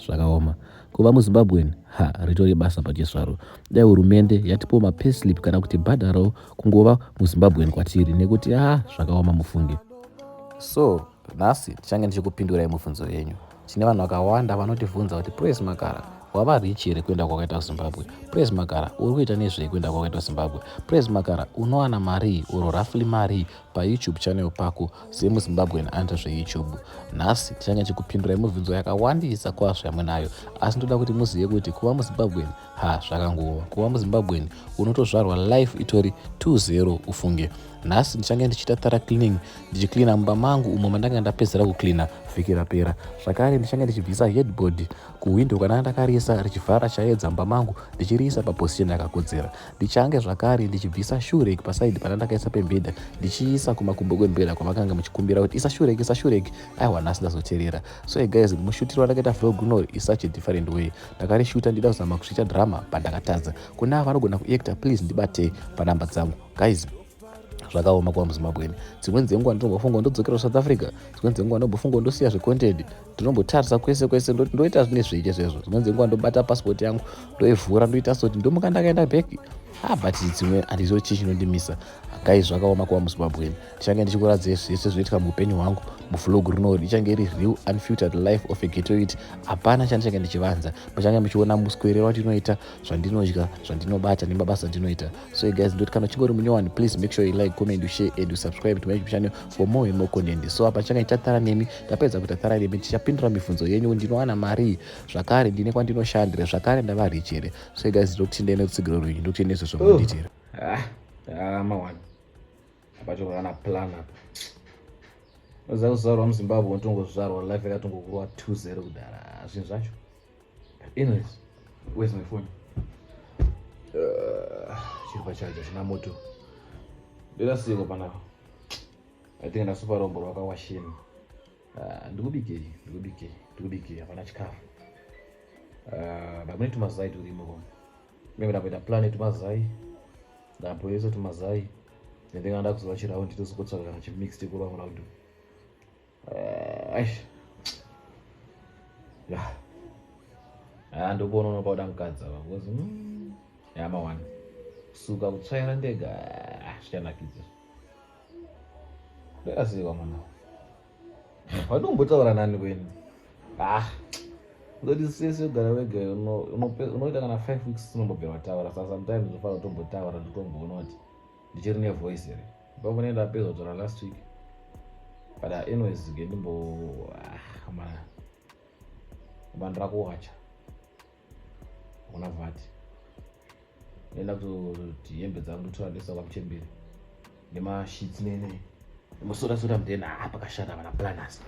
zvakaoma. Kuva muZimbabwean ritori basa pachezvaro. Dai hurumende yatipo mapayslip kana kuti bhadharawo kungova muZimbabwean kwatiri, nekuti zvakaoma mufunge. So nhasi ndichange ndichikupindurai mubvunzo yenyu. Tine vanhu vakawanda vanotivhunza kuti Praise Makara, wava rich here kuenda kwakaita Zimbabwe? Praise Makara, uri kuita nezvei kuenda kwakaita Zimbabwe? Praise Makara, unowana mari oro roughly mari paYouTube channel pako semuZimbabwean anta zveYouTube? Nhasi ndichange ndichikupindurai mubvunzo yakawandisa kwazvo yamunayo, asi ndoda kuti muzive kuti kuva muZimbabwean zvakangova. Kuva muZimbabwean unotozvarwa life itori 2-0 ufunge. Nhasi ndichange ndichiita Thara cleaning, ndichiklina mumba mangu umo mandanga ndapedzera kuklina vhiki rapera. Zvakare ndichange ndichibvisa headboard kuwindo kana ndakariisa richivhara chaedza mumba mangu ndichiriisa paposition yakakodzera. Ndichange zvakare ndichibvisa shureki pasaidi pana ndakaisa pembedha ndichiisa kumakumbo kwembedha kwamakanga muchikumbira kuti isa shureki. Aiwa, nhasi ndazoteerera. So guys, mushutiro wandakaita vlog unori is such a different way. Ndakarishuta ndida kuzama kusvika drama pandakatadza. Kuna ava vanogona kuacta, please ndibate panhamba dzangu. Guys, zvakaoma kuva muZimbabwean. Dzimweni dzenguva ndinombofunga ndodzokera South Africa, dzimweni dzenguva ndombofunga ndosiya zvecontent, ndinombotarisa kwese ndoita zvine zveite zvezvo. Dzimweni dzenguva ndobata passport yangu ndoivhura ndoita soti ndomuka ndakaenda back, but dzimwe handizo chii chinondimisa. Guys, zvakaoma kuva muZimbabwean. Ndichange ndichikuradzai zvese zvoitika muupenyu hwangu muvlog rinori. Ichange iri real unfiltered life of a ghettoid. Hapana chandichange ndichivanza. Muchange muchiona muswero wandinoita, zvandinodya, zvandinobata nemabasa andinoita. So guys, ndoti kana uchingori munyowani, please make sure you like, comment, you share and you subscribe to my YouTube channel for more and more content. So apa tichange tichiita nemi, tapedza kuita Thara nemi, tichapindura mibvunzo yenyu. Ndinowana mari zvakare, ndine kwandinoshandira zvakare, ndava rich here. So guys, ndokuti ndiende kutsigiro rwenyu, ndokuti ndine zvozvo manditira. Mawani apatorana plan apa. Oza kuzvarwa muZimbabwe unotongozvarwa life yakatongokurwa 2-0 kudara. Zvinhu zvacho. Anyways, where's my phone? Chiri pachaja china moto. Ndinasiko panapa. I think ndasupa rombo rwakawashini. Ndikubikei hapana chikafu. Ndamune tumazai turimo. Mimi ndakuita plan yetumazai. Ndapoesa tumazai. Ndinenge kuzova chiraundi tozokotsvaga kana chimixed kurwa raundi. Ndokuona unopauda mukadzi ava because mawani kusuka kutsvaira ndega zvichanakidza. Ndakasiyiwa mwana. Wanombotaura nani kwenu? Ndoti sese ugara wega unoita kana 5 weeks unombobvira wataura. Saka sometimes unofanira kutombotaura nditomboona kuti ndichiri nevoice here. Pamwe ndapedza kutora last week. But anyways, ndimbo ndira kuwacha. Una vati. Nenda kuti hembe dzangu ndotora ndisa kwaMuchembere. Nemashits nene. Nemusoda mudeni pakashata vana planners.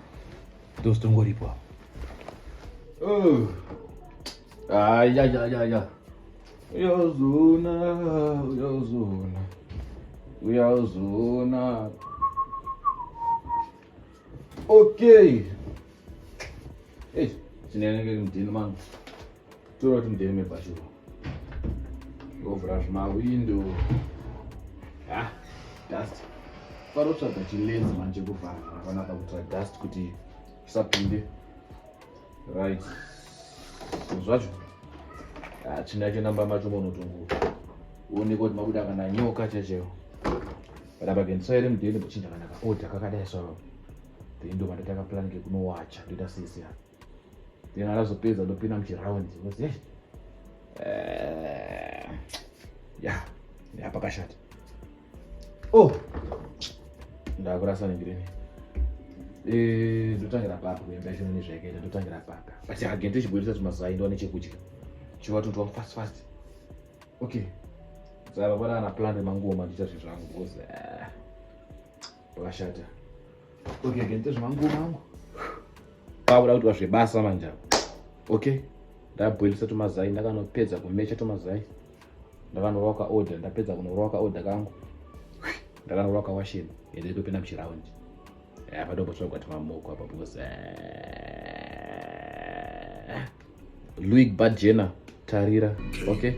Ndozitongoripo. Uyazona. Okay. Chinenge mudeni mangu. Tora kuti mudeni mebhashuro. Ovhura zvimawindo. Dust. Parotsvaga chilenzi manje kuvhara. Akanaka kutsvaga dust kuti isapinde. Right. Zvacho. Chinacho namba macho monotongo. Uone kuti mabuda kana nyoka chechewo. Padaba gendiswaire mudeni kuchinja kana kaota kakadai so. Ndo mandataka plan ke kunowacha ndoita sisi. Then arazopedza ndopinda muchiraundi. Ngozi pakashata. Ndakurasa ningireni. Ndotangira papa kuemba zvino nezvakaita ndotangira papa. But agente chibudisa tumazai ndone chekudya. Chiwatotwa fast. Okay. Saka bana ana plan mangoma ndicha zvangu because pakashata. Okay, agente zvangoma mangu. Pabuda kuti wazvebasa manja. Okay. Ndabwelisa tumazai ndakanopedza kumecha tumazai. Ndakanonoka order, ndapedza kunoroka order kangu. Ndakanonoka washini. Ende ndopinda muchiraundi. Padombotsvaga kuti mamoko apa because Louis Badjena tarira. Okay.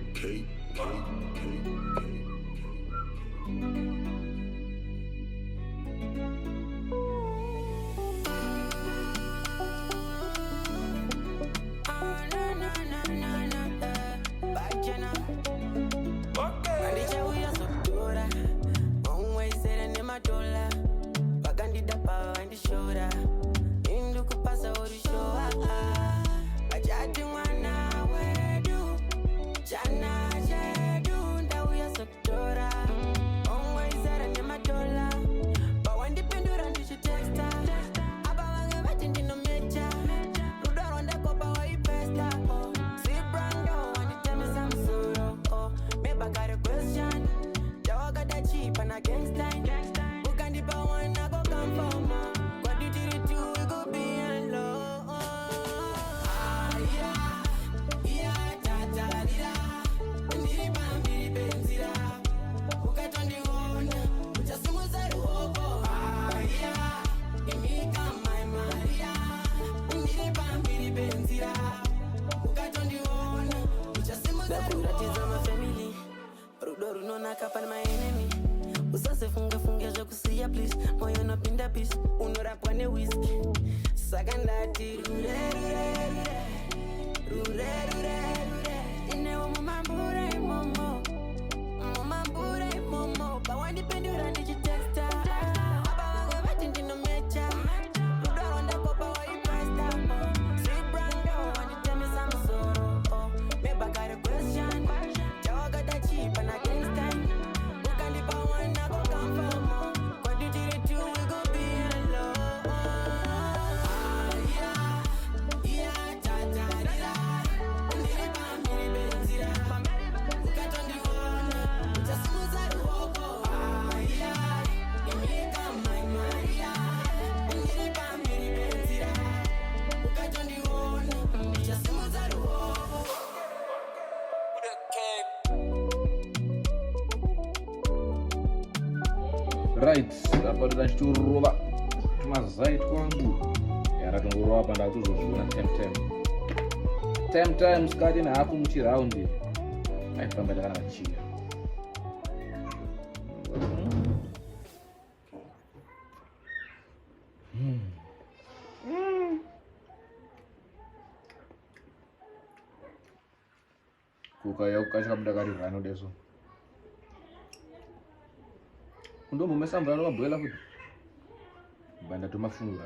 unorapwa newhiski saka ndati rure inewo mumambure imomo pawandipindura ndichitesta aba vange vati ndinomecha rudo rwandakopa waipasta sibrando wanditemesa musoro mebhakare question chawakada chipa nagangstime ukandipa wana kokamfamo kwaditiri tu we go be alone tatarira undiripa miri benzira ukatondiona utasimuza ruoko imika mai maria undiripa miri benzira ukatondiona utasimuza ruoko. Right, hapa tunashturova tumazait kwangu yaratongorova hapa ndakuzozviona time skati nahafu muchiraundi aifamba takana vachiya kukaya kukachakabudakarira deso undomumesa mvura novabwela futi banda tomafungura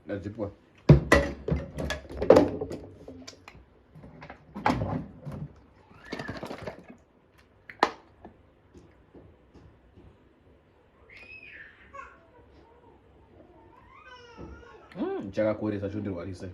Nazipwa chakakoresa chondirwarisa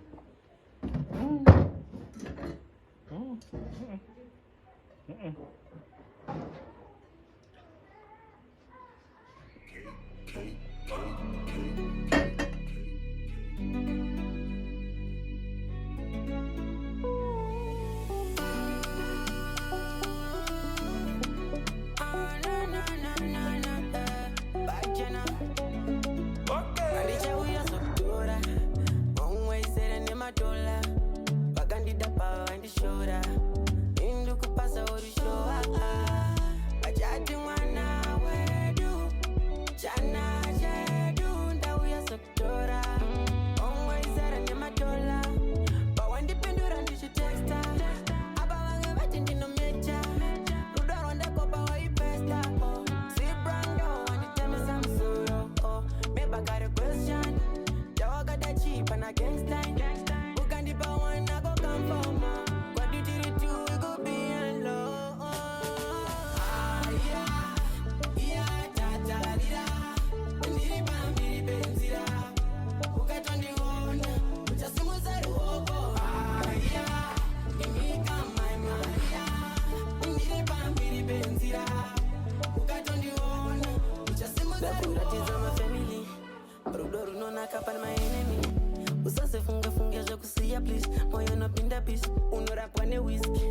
unorapwa newhiski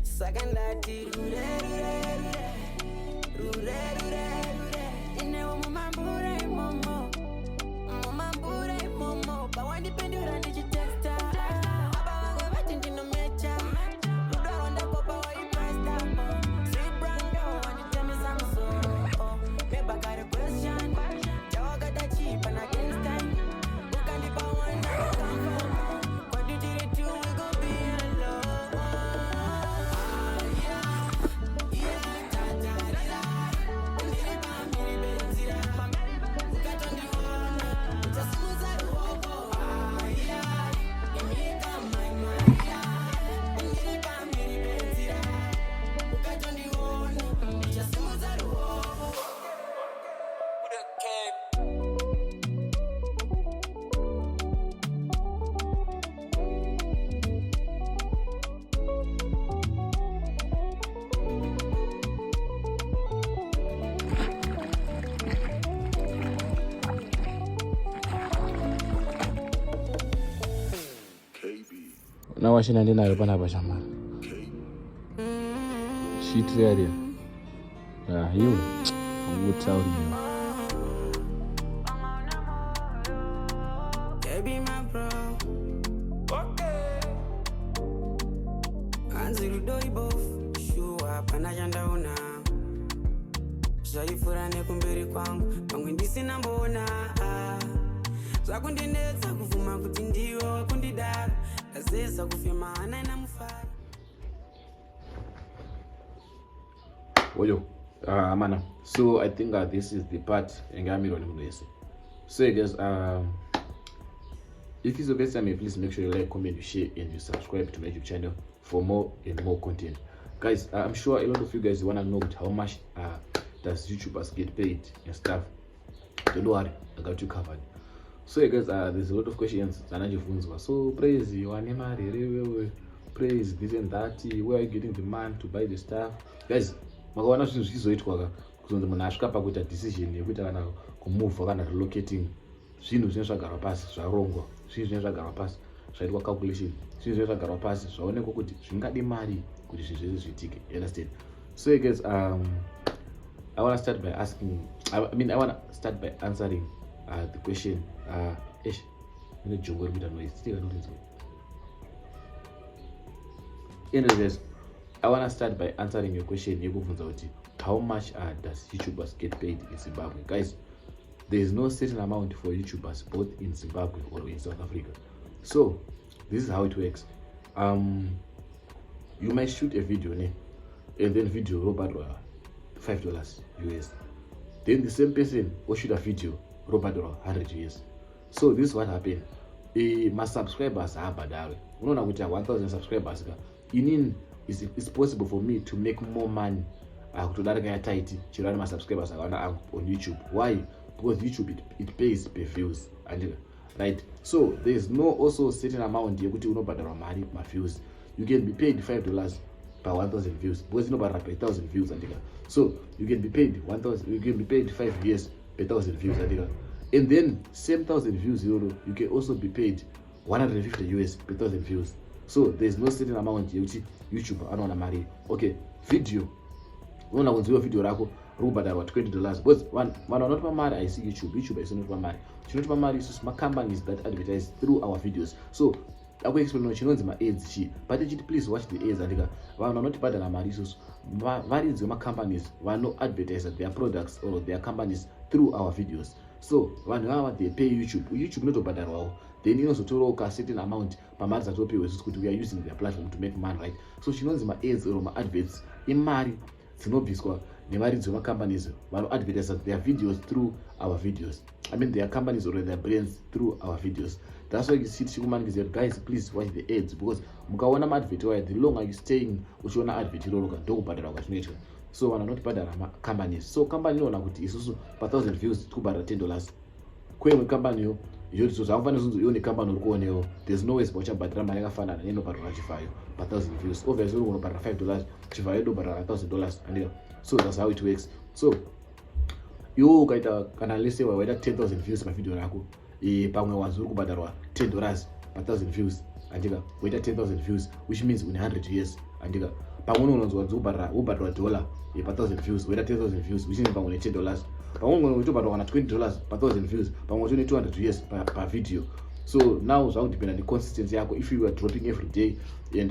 saka ndati rure inewo mumambure imomo pawandipindura ndichitesta aba vange vati ndinomecha rudo rwandakopa waipasta sibrando wanditemesa musoro mebhakare question chawakada chipa nagangstime ukandipa wana kokamfamo kwaditiri tu we go be alone tatarira undiripa miri benzira ukatondiona utasimuza ruoko imika mai maria undiripa miri benzira ukatondiona utasimuza ruoko. nawashina ndinayo panapa shamari shit area. You would tell you. Baby, my bro. Okay. Anzi doi bof. Shua panajanda una. Zvaifura nekumberi kwangu. Pamwe ndisina mbona. Zvakundinetsa kuvhuma kuti ndiwe wakundidaro. Ndazeza kufema hana ina mufaro. Oyo, mana. So I think this is the part engamiro nimwese. So guys, if it's the first time, please make sure you like, comment, you share, and you subscribe to my YouTube channel for more and more content. Guys, I'm sure a lot of you guys wanna know how much does YouTubers get paid and stuff. Don't worry, I got you covered. So guys, there's a lot of questions. So praise you, praise this and that. Where are you getting the man to buy the stuff? Guys, makawana zvinhu zvichizoitwa kuzonzi munhu asvika pakuita decision yekuita kana kumuvha kana relocating, zvinhu zvinenge zvagarwa pasi zvarongwa, zvinhu zvinenge zvagarwa pasi zvaitwa calculation, zvinhu zvinenge zvagarwa pasi zvaonekwa kuti zvingade mari kuti zvinhu zvese zviitike. You understand? So guys, I want to start by asking, I want to start by answering the question. Anyways, I want to start by answering your question. How much does YouTubers get paid in Zimbabwe? Guys, there is no certain amount for YouTubers both in Zimbabwe or in South Africa. So this is how it works. You might shoot a video, and then video robot $5 US. Then the same person will shoot a video robot $100 US. So this is what happened. My subscribers are badawe. Unaona kuti 1,000 subscribers. It's possible for me to make more money kutodarika yataiti chirani my subscribers on YouTube. Why? Because YouTube it pays per views, right? So there is no also certain amount yekuti unobhadharwa mari ma views. You can be paid $5 per 1,000 views because unobhadharwa per 1,000 views, so you can be paid 1,000. You can be paid $5 per 1,000 views, and then same 1,000 views you can also be paid $150 US per 1,000 views. So there's no certain amount YouTube anaona mari. Okay, video unaona kunziwa video rako rubhadharwa $20 because one anotipa mari I see YouTube isinotipa mari. Chinotipa mari isusu ma companies that advertise through our videos. So akuexplain chinonzi ma ads chi, but please watch the ads. Vanhu vanotibhadhara mari isusu varidzi vema companies vano advertise their products or their companies through our videos. So vanhu ava they pay YouTube inotobhadharwawo, then inozotorawo ka certain amount pamari dzatopiwa isusu kuti we are using their platform to make money, right? So chinonzi ma ads or ma adverts imari dzinobviswa nevaridzi vema companies vano advertise their videos through our videos. Their companies or their brands through our videos. That's why you see chikumanikizera, guys, please watch the ads because mukaona ma advert waya, the longer you staying uchiona advert iroroka ndokubhadharwa kwachinoitwa. So vanhu vanotibhadhara ma companies. So company inoona kuti isusu pa 1,000 views tikubhadhara $10. Kwemwe company yo so zvamufanira kunzi ione company uri kuonewo, there's no way uchabhadhara mari yakafanana neinobhadharwa chivayo pa 1,000 views. Obviously uri kunobhadhara $5, chivayo ndobhadhara $1,000. So that's how it works. So iwo ukaita kana lese waita 10,000 views pavideo rako, pamwe wanzi uri kubhadharwa $10 pa 1,000 views, waita 10,000 views, which means une $100. Pamwe unonzi wanzi ubhadharwa $1 pa 1,000 views, waita 10,000 views, which means pamwe une $10. Pamwe unotobhadharwa kana $20 pa 1,000 views, pamwe une $200 pa video. So now zvakudependa ne consistency yako. If you are dropping every day and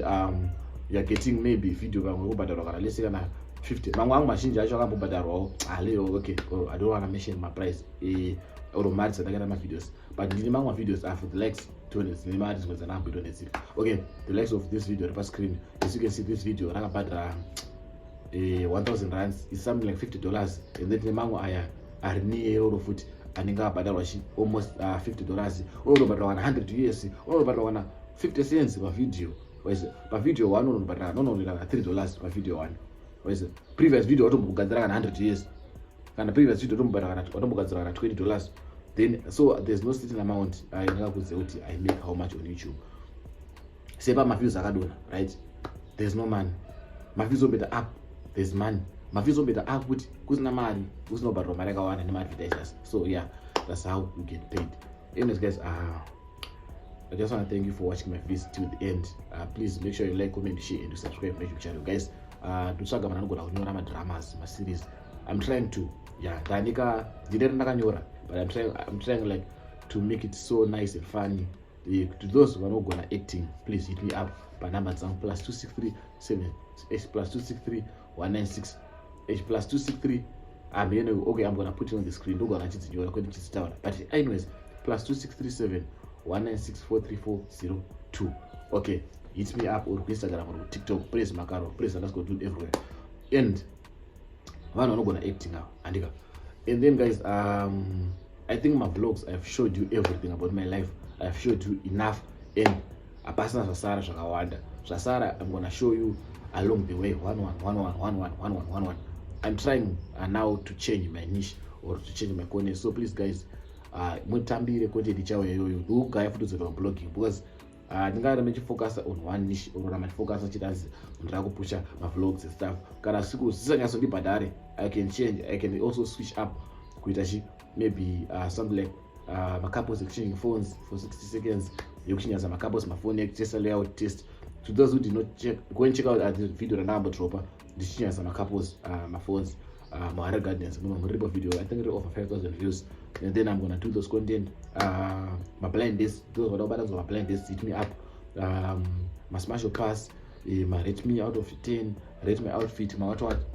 you are getting maybe video pamwe ubhadharwa kana lese kana 50, mamwe angu mazhinji acho akambobhadharwawo okay, I don't want to mention my price or mari dzandakaita ma videos, but ndine mamwe videos are for the likes donates ne mari dzimwe dzanambo donates. Okay, the likes of this video pa screen, as you can see this video rakabhadhara 1,000 rands is something like $50, and then mamwe aya ari neero futi anenge abhadharwa almost $50, unobhadharwa kana $100 US, unobhadharwa kana 50 cents pa video. Pa video 1 unobhadhara kana $3 pa video 1. Previous video watombogadzira kana $100 US, kana previous video watombogadzira kana $20. Then so there's no certain amount inokudze kuti I make how much on YouTube. Sepa ma views akadona, right? There's no money. Ma views better up, there's money. Ma views better up kuti kusina mari, kusinobhadharwa mari yakawanda nema advertisers. So yeah, that's how you get paid. Anyways guys, I just want to thank you for watching my videos till the end. Please make sure you like, comment, share, and subscribe to my YouTube channel, guys. ndotsvaga vanhu vanogona kunyora madramas, maseries. I'm trying to, ndanika ndinero ndakanyora, but I'm trying like to make it so nice and funny. To those vanogona acting, please hit me up panumber dzangu +263 +263 196 +263. Okay, I'm gonna put it on the screen. Don't gonna chidzinyora kwete chidzitaura, but anyways, +2637 196 43402. Okay, hit me up or Instagram or TikTok. Praise Makaro, praise _dude everywhere. And vanhu vanogona acting now, andika. And then guys, I think my vlogs, I've showed you everything about my life. I've showed you enough. And apasina zvasara zvakawanda. Zvasara I'm gonna show you along the way. 1-1. I'm trying now to change my niche or to change my content. So please guys, mutambire content chauya iyoyo ndokugaya futi dzeka blogging, because ndingari mechifocus on one niche or machifocus achitazi ndira kupusha mavlogs and stuff. Kana siku zisanyasondibhadhare, I can change. I can also switch up kuita maybe something like couples exchanging phones for 60 seconds. Yokuchinyaza couples mafoni test layout test. To those who did not check, go and check out the video ranamba dropper. This couples my phones, my gardens. I'm gonna rip a video. I think it's over 5,000 views. And then I'm gonna do those content. My blind days, those what about my blind days, hit me up. My smash or pass, my rate me out of 10, rate my outfit, my what.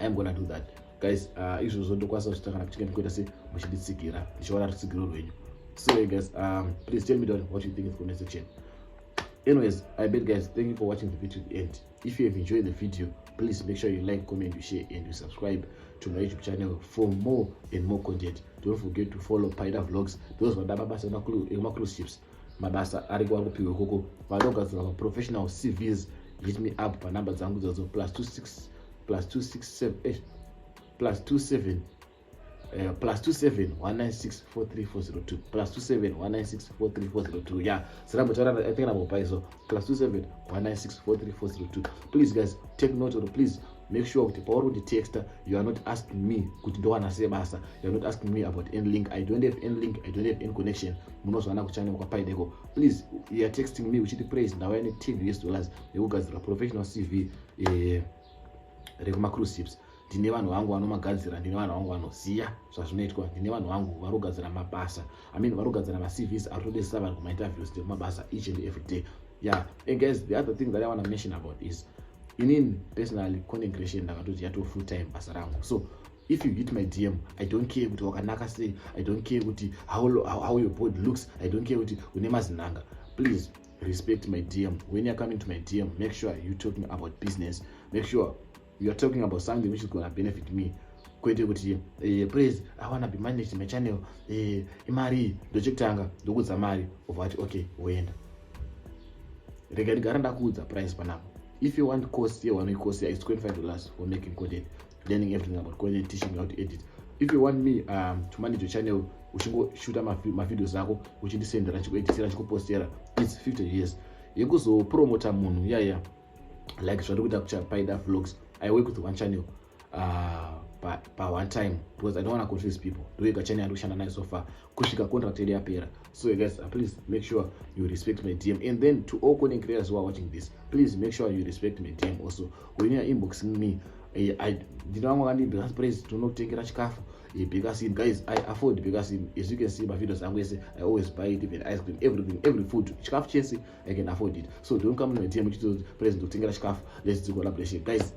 I'm gonna do that. Guys, issues on the course of stuff and I'm going to say, so guys, please tell me down what you think in the comment section. Anyways, I bet guys, thank you for watching the video to the end. If you have enjoyed the video, please make sure you like, comment, you share, and you subscribe to my YouTube channel for more and more content. Don't forget to follow Paida Vlogs. Those are the cruise ships. Mabasa arigwa kupiwe koko. Valogas are professional CVs. Hit me up pa number zangu zozo +27 196 43402 +27 196 43402. Yeah, I think I'm about so +27 196 43402. Please guys, take note of please make sure that power the text you are not asking me basa. You are not asking me about any link. I don't have any link, I don't have any connection. Please, you are texting me which is the praise now any $10 you guys are professional CV cruise ships. Ndine vanhu vangu vanomagadzira, ndine vanhu vangu vanoziya zvazvinoitwa, ndine vanhu vangu varogadzira mabasa. Varogadzira ma-CVs arotodesa vanhu kuma-interviews mabasa each and every day. Yeah, and guys, the other thing that I want to mention about is in personally content creation ndakatoti yato full time basa rangu. So if you hit my DM, I don't care kuti wakanaka sei, I don't care kuti how your board looks, I don't care kuti une mazinanga. Please respect my DM. When you're coming to my DM, make sure you're talking about business. Make sure you are talking about something which is going to benefit me. Praise, I want to be managing my channel. Imari, dojectanga, dokudza mari. Okay, wenda. Regarding ndakuudza price panapo. If you want course here, it's $25 for making content, learning everything about content, teaching you how to edit. If you want me to manage your channel, uchingo shoot my videos zako, uchindisendera chikueditira chikupostera, it's $50. Yekuzo promoter munhu, yeah. Like Shadukita Paida Vlogs. I work with one channel per one time because I don't want to confuse people. Do a channel and so far. Kushika contract appear. So guys, please make sure you respect my DM. And then to all content creators who are watching this, please make sure you respect my DM also. When you are inboxing me, I did not want to be praise to not take a chikafu. Because guys, I afford because as you can see my videos, I always buy it, even ice cream, everything, every food. Chikafu chasing, I can afford it. So don't come to my DM which is present to take a chikafu. Let's do collaboration, guys.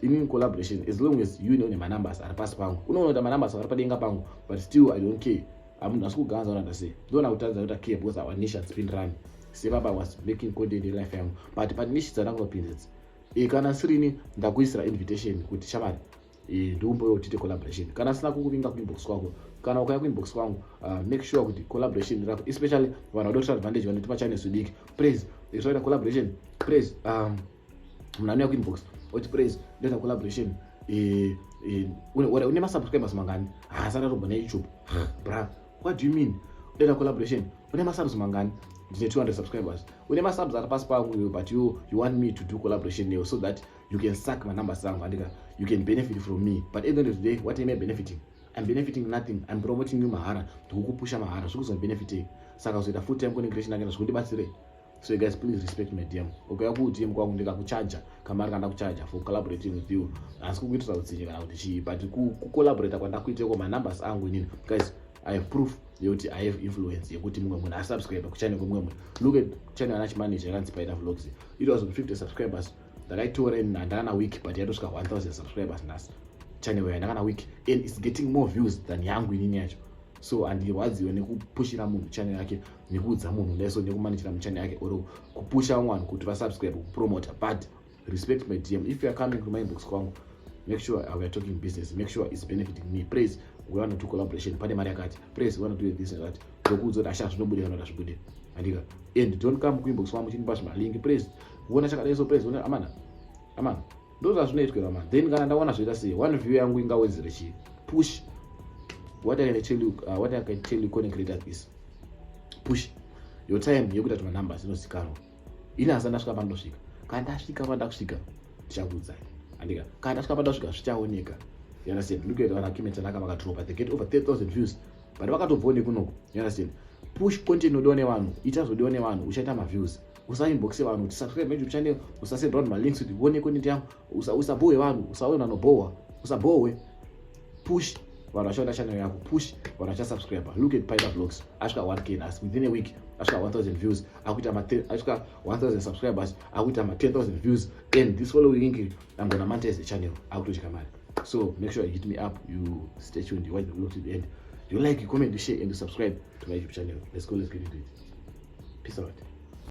In collaboration, as long as you know my numbers are past pangu. You know that my numbers are padenga pangu, but still I don't care. I'm not school guns on to say. Don't know that care because our niche has been run. Sebaba was making content in life, but niche is another opinions. Kana sirini ndakuisira invitation kuti shamari ndumbo yotite collaboration. Kana sina kukuvinga kuinbox kwako. Kana ukaya kuinbox kwangu, make sure kuti collaboration rap, especially when I don't advantage when it's channel so big. Praise, it's right collaboration. Praise, mnani yako inbox. What praise, data collaboration. Unema subscribers mangani. Sana robo na YouTube. Bra, what do you mean? Data collaboration. Unema subs mangani. 200 subscribers. Unema subs are pass pangu, but you want me to do collaboration now so that you can suck my numbers down and you can benefit from me. But at the end of the day, what am I benefiting? I'm benefiting nothing. I'm promoting you mahara to kukupusha mahara. So I'm benefiting. Saka usaita full time content creation again. So kudibatsire. So you guys, please respect my DM. Okay, ku DM kwangu ndikakucharger kamari kana kucharger for collaborating with you. Asi kukuitira utsinye kana kuti chii, but ku collaborate kwandakuite ko my numbers angu inini. Guys, I have proof yekuti I have influence yekuti mumwe munhu asubscribe kuchannel kwemumwe munhu. Look at channel yana chimanager yakanzi Spider Vlogs. It was 50 subscribers. Ndakaitora ndakana week but yatosvika 1000 subscribers nhasi. Channel yayo ndakana week and it's getting more views than yangu inini yacho. So andirwadziwe nekupushira munhu channel yake, nekuudza munhu leso nekumanagera muchannel yake or kupusha vanhu kuti vasubscribe, kupromota. But respect my DM. If you are coming to my inbox kwangu, make sure we are talking business, make sure it's benefiting me. Praise, we want to do collaboration, pane mari yakati. Praise, we want to do this and that. Dokudzo dasha zvinobudira kana zvibudira. Andika. And don't come to inbox kwangu chinipa link. Praise, uona chakadai so praise, uona amana. Amana. Those are zvinoitwa man. Then kana ndaona zvoita sei, one view yangu ingawedzere chi. Push. What I can tell you content creators is push your time yekuita kuti numbers inozikanwa. Ini asana ndasvika pandosvika. Kana ndasvika pandakusvika ndichakuudzai. Andika. Kana ndasvika pandasvika zvichaoneka. You understand? Look at vana comments naka vakadropa. They get over 30,000 views. But vakatobvone kunoko. You understand? Push content nodiwa nevanhu, ichazodiwa nevanhu, uchaita ma views. Usainboxe vanhu kuti subscribe YouTube channel, usasend round ma links kuti uone content yangu, usabowe vanhu, usaona nobowa, usabowe. Push vanhu vachaona channel yako, push vanhu vachasubscribe. Look at Spider Vlogs, asvika 1k nas within a week, asvika 1000 views, asvika 1000 subscribers, akuita 10,000 views, and this following week I'm gonna monetize the channel, akutochika mari. So make sure you hit me up, you stay tuned, you watch the vlog to the end. You like, you comment, you share, and you subscribe to my YouTube channel. Let's get into it. Peace out.